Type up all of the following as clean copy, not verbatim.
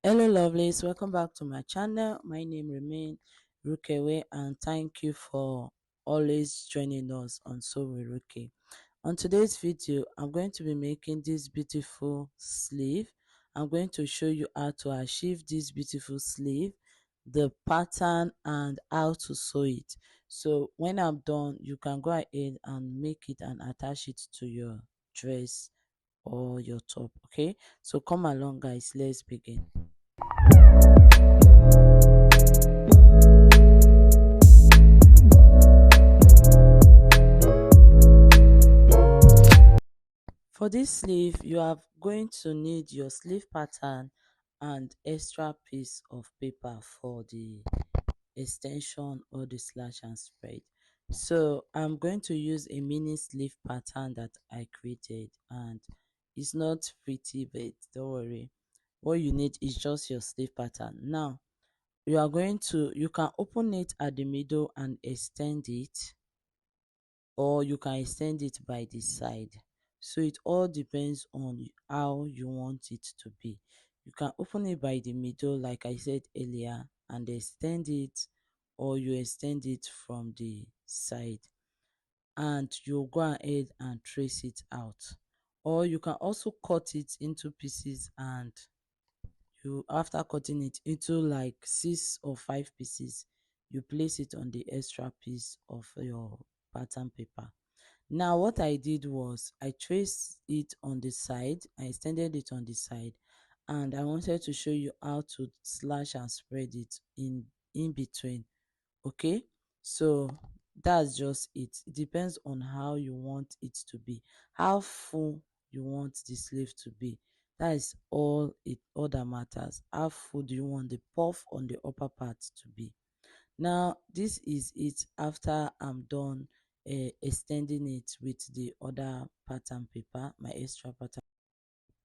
Hello lovelies, welcome back to my channel. My name remain Rukewe and thank you for always joining us on So with Ruke. On today's video, I'm going to be making this beautiful sleeve. I'm going to show you how to achieve this beautiful sleeve, the pattern and how to sew it. So when I'm done, you can go ahead and make it and attach it to your dress or your top. Okay, so come along guys, let's begin. For this sleeve, you are going to need your sleeve pattern and extra piece of paper for the extension or the slash and spread. So I'm going to use a mini sleeve pattern that I created, and it's not pretty, but don't worry. What you need is just your sleeve pattern. Now you can open it at the middle and extend it, or you can extend it by the side. So it all depends on how you want it to be. You can open it by the middle like I said earlier and extend it, or you extend it from the side and you go ahead and trace it out. Or you can also cut it into pieces, and you, after cutting it into like 6 or 5 pieces, you place it on the extra piece of your pattern paper. Now what I did was I traced it on the side, I extended it on the side, and I wanted to show you how to slash and spread it in between. Okay, so that's just it. It depends on how you want it to be, how full you want the sleeve to be. That is all that matters. How full do you want the puff on the upper part to be? Now this is it after I'm done extending it with the other pattern paper, my extra pattern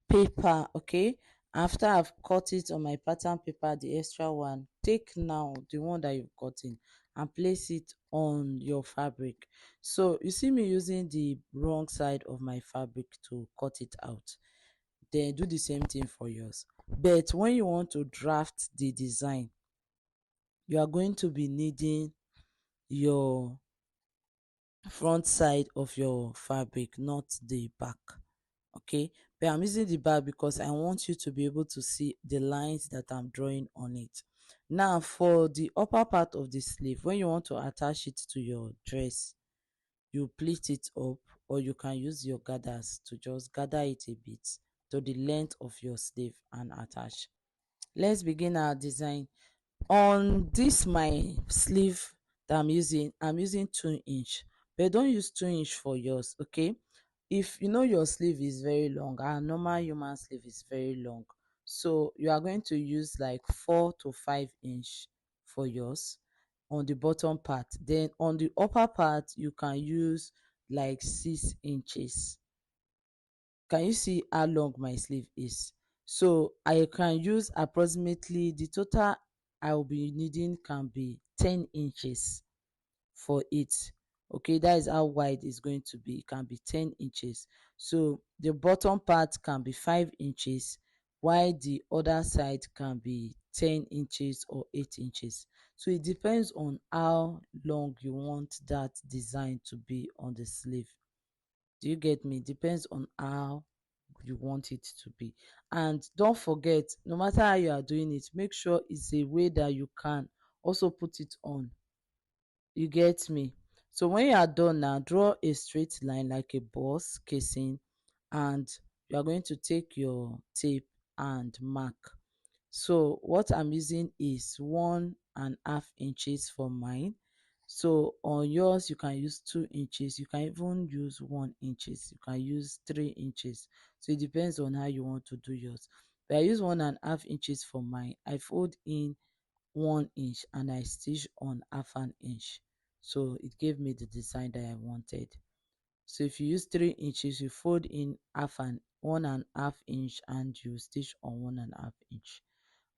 paper. Okay, after I've cut it on my pattern paper, the extra one, take now the one that you've gotten and place it on your fabric. So you see me using the wrong side of my fabric to cut it out, then do the same thing for yours. But when you want to draft the design, you are going to be needing your front side of your fabric, not the back. Okay, but I'm using the back because I want you to be able to see the lines that I'm drawing on it. Now for the upper part of the sleeve, when you want to attach it to your dress, you pleat it up, or you can use your gathers to just gather it a bit to the length of your sleeve and attach. Let's begin our design. On this my sleeve that I'm using 2 inch, but don't use 2 inch for yours. Okay, if you know your sleeve is very long, our normal human sleeve is very long, so you are going to use like 4 to 5 inch for yours on the bottom part. Then on the upper part you can use like 6 inches. Can you see how long my sleeve is? So I can use approximately, the total I will be needing can be 10 inches for it. Okay, that is how wide it's going to be. It can be 10 inches. So the bottom part can be 5 inches, while the other side can be 10 inches or 8 inches. So it depends on how long you want that design to be on the sleeve. Do you get me? Depends on how you want it to be. And don't forget, no matter how you are doing it, make sure it's a way that you can also put it on. You get me? So when you are done now, draw a straight line like a boss casing, and you are going to take your tape and mark. So what I'm using is 1.5 inches for mine. So on yours you can use 2 inches, you can even use 1 inches, you can use 3 inches. So it depends on how you want to do yours. But I use 1.5 inches for mine. I fold in 1 inch and I stitch on half an inch. So it gave me the design that I wanted. So if you use 3 inches, you fold in 1.5 inch and you stitch on 1.5 inch.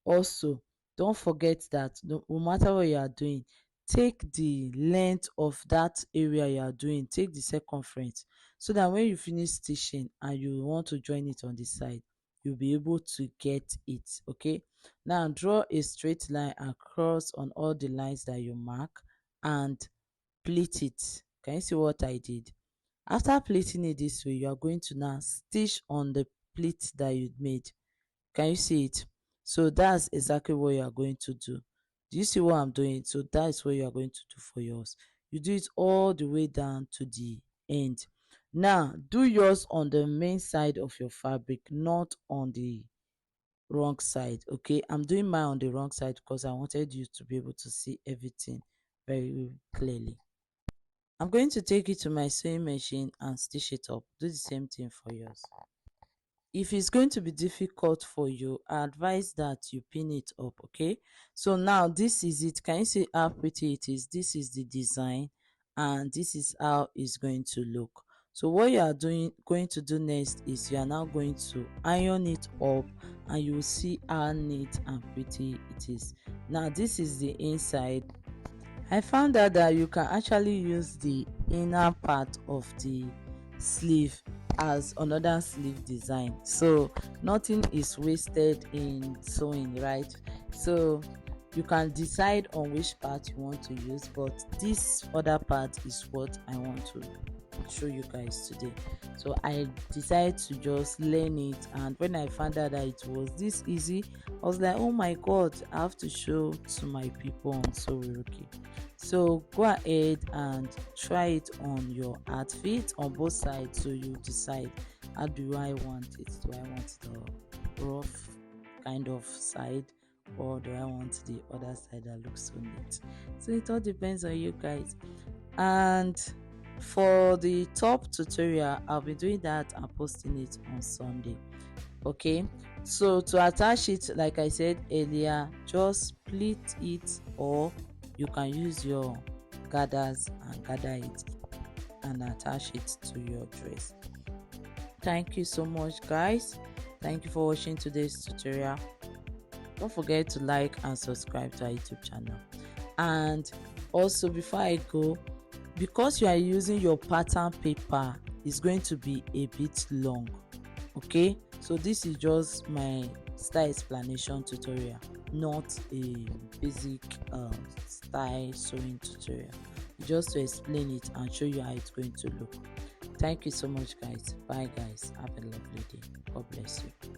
Also, don't forget that no matter what you are doing, take the length of that area you are doing, take the circumference, so that when you finish stitching and you want to join it on the side, you'll be able to get it. Okay, Now draw a straight line across on all the lines that you mark and pleat it. Can you see what I did? After pleating it this way, you are going to now stitch on the pleat that you made. Can you see it? So that's exactly what you are going to do. Do you see what I'm doing? So that's what you are going to do for yours. You do it all the way down to the end. Now do yours on the main side of your fabric, not on the wrong side. Okay, I'm doing mine on the wrong side because I wanted you to be able to see everything very clearly. I'm going to take it to my sewing machine and stitch it up. Do the same thing for yours. If it's going to be difficult for you, I advise that you pin it up. Okay, so now this is it. Can you see how pretty it is? This is the design and this is how it's going to look. So what you are going to do next is you are now going to iron it up and you will see how neat and pretty it is. Now this is the inside. I found out that you can actually use the inner part of the sleeve as another sleeve design, so nothing is wasted in sewing, right? So you can decide on which part you want to use, but this other part is what I want to show you guys today. So I decided to just learn it, and when I found out that it was this easy, I was like, oh my god, I have to show to my people on Sewrookie. So go ahead and try it on your outfit on both sides, so you decide, how do I want it? Do I want the rough kind of side, or do I want the other side that looks so neat? So it all depends on you guys. And for the top tutorial, I'll be doing that and posting it on Sunday. Okay, so to attach it, like I said earlier, just split it, or you can use your gathers and gather it and attach it to your dress. Thank you so much, guys. Thank you for watching today's tutorial. Don't forget to like and subscribe to our YouTube channel. And also, before I go, because you are using your pattern paper, it's going to be a bit long. Okay, so this is just my style explanation tutorial, not a basic style sewing tutorial, just to explain it and show you how it's going to look. Thank you so much, guys. Bye guys, have a lovely day. God bless you.